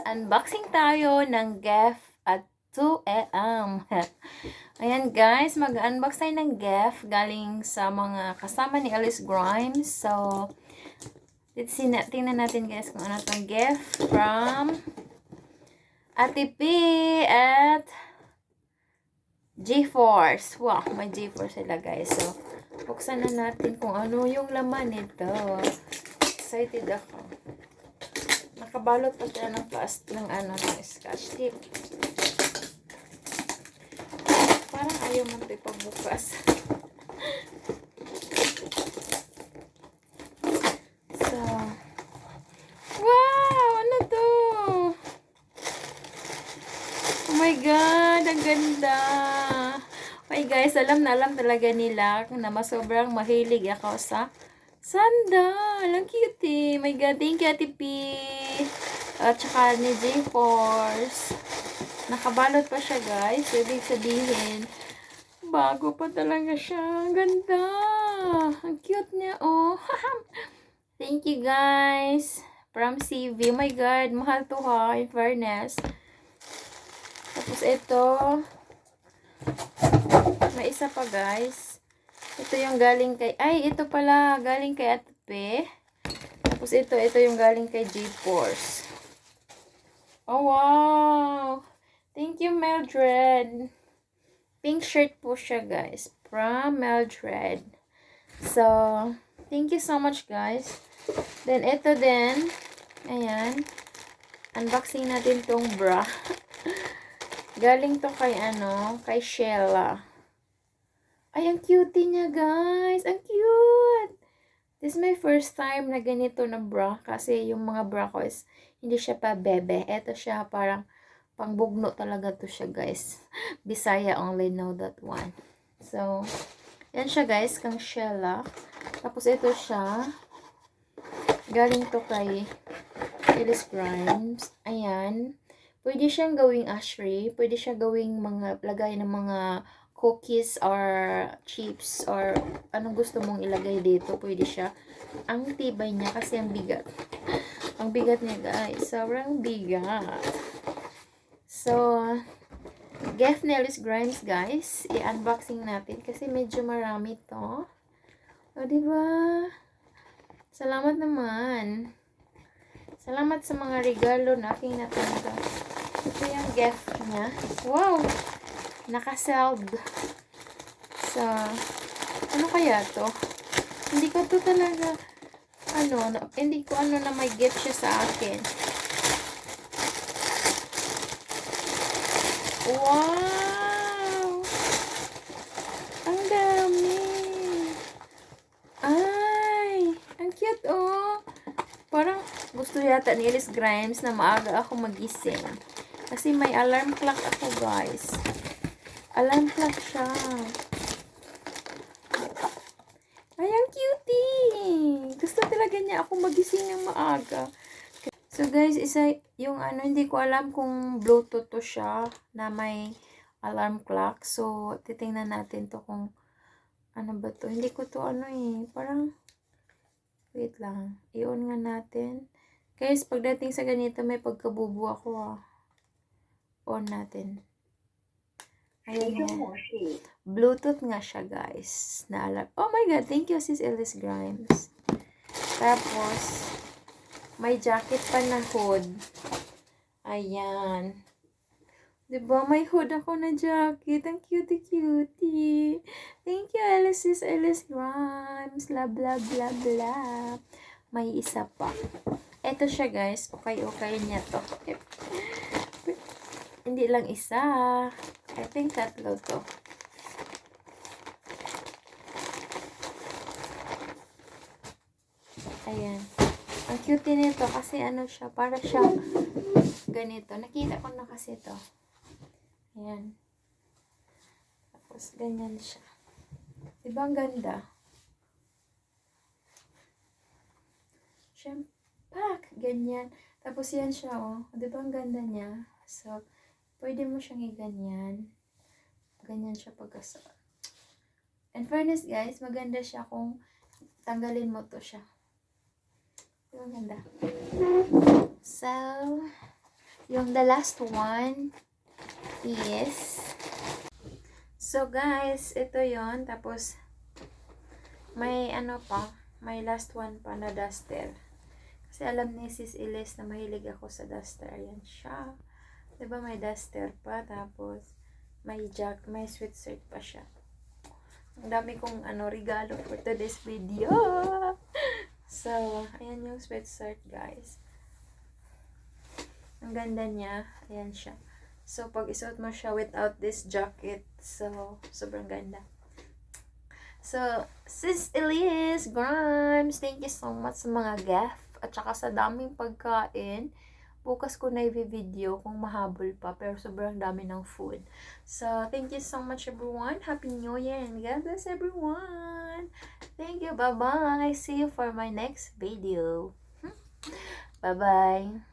unboxing tayo ng Gef at 2am. Ayan guys, mag-unbox tayo ng Gef galing sa mga kasama ni Alice Grimes. So, tingnan natin guys kung ano itong Gef from Ate P at GeForce. Wow, may GeForce sila guys. So, buksan na natin kung ano yung laman nito. Excited ako. Nakabalot pa sila ng plastic ng scotch tape. Parang ayaw mo ito ipagbukas. So, wow! Ano to? Oh my God! Ang ganda! Okay guys, alam na alam talaga nila na sobrang mahilig ako sa sandal. Ang cute eh. My God, thank you Ate P. At saka ni GeForce. Nakabalot pa siya guys. Ibig sabihin, bago pa talaga siya. Ang ganda. Ang cute niya oh. Thank you guys. From CV. Oh my God, mahal to ha. In fairness. Tapos ito. May isa pa guys. Ito yung galing kay, ito pala, galing kay Ate P. Tapos ito yung galing kay GeForce. Oh, wow! Thank you, Mildred. Pink shirt po siya, guys. From Mildred. So, thank you so much, guys. Then, ito din. Ayan. Unboxing natin tong bra. Galing to kay, kay Sheila. Ay, ang cutie niya, guys. Ang cute! This is my first time na ganito na bra. Kasi yung mga bra ko is, hindi siya pa bebe. Ito siya, parang pangbugno talaga to siya, guys. Bisaya only know that one. So, yan siya, guys. Kang Sheila. Tapos, ito siya. Galing to kay Alice Grimes. Ayan. Pwede siyang gawing ashtray. Pwede siya gawing mga, lagay ng mga cookies or chips or anong gusto mong ilagay dito, pwede siya. Ang tibay niya kasi ang bigat. Ang bigat niya guys, sobrang bigat. So, Gef ni Alice Grimes guys, i-unboxing natin kasi medyo marami to. O diba? Salamat naman. Salamat sa mga regalo na aking natanggap. Ito yung Gef niya. Wow! Naka-sealed. So, ano kaya to? Hindi ko to talaga, hindi ko na may gift siya sa akin. Wow! Ang dami! Ay! Ang cute oh! Parang gusto yata ni Alice Grimes na maaga ako magising. Kasi may alarm clock ako guys. Alarm clock siya. Ay, ang cutie! Gusto talaga niya ako magising ng maaga. So, guys, isa yung hindi ko alam kung Bluetooth to siya na may alarm clock. So, titingnan natin to kung ano ba to. Hindi ko to parang, wait lang. I-on nga natin. Guys, pagdating sa ganito, may pagkabubu ako On natin. Ayan nga. Bluetooth nga siya, guys. Na oh my God, thank you, sis Alice Grimes. Tapos, may jacket pa na hood. Ayan. Diba, may hood ako na jacket. Ang cutie-cutie. Thank you, sis Alice Grimes. Blah, blah, blah, blah. May isa pa. Ito siya, guys. Okay niya to. Hindi lang isa. I think tatlo to. Ayan. Ang cute nito kasi siya, para siya ganito. Nakita ko na kasi to. Ayan. Tapos ganyan siya. Diba ang ganda? Pak! Ganyan. Tapos yan siya Diba ang ganda niya? So, pwede mo siyang i-ganyan. Ganyan siya pagkasuot. In fairness guys, maganda siya kung tanggalin mo to siya. Maganda. So, Yung the last one is, so guys, ito yon. Tapos, may ano pa, may last one pa na duster. Kasi alam ni Sis Iles na mahilig ako sa duster. Ayan siya. Diba may duster pa, tapos may sweatshirt pa siya. Ang dami kong regalo for today's video. So, ayan yung sweatshirt guys. Ang ganda niya. Ayan siya. So, pag isuot mo siya without this jacket, so, sobrang ganda. So, Sis Elise Grimes, thank you so much sa mga gift at saka sa daming pagkain. Bukas ko na i-video kung mahabol pa, pero sobrang dami ng food. So, thank you so much everyone. Happy New Year and God bless everyone. Thank you. Bye-bye. See you for my next video. Bye-bye.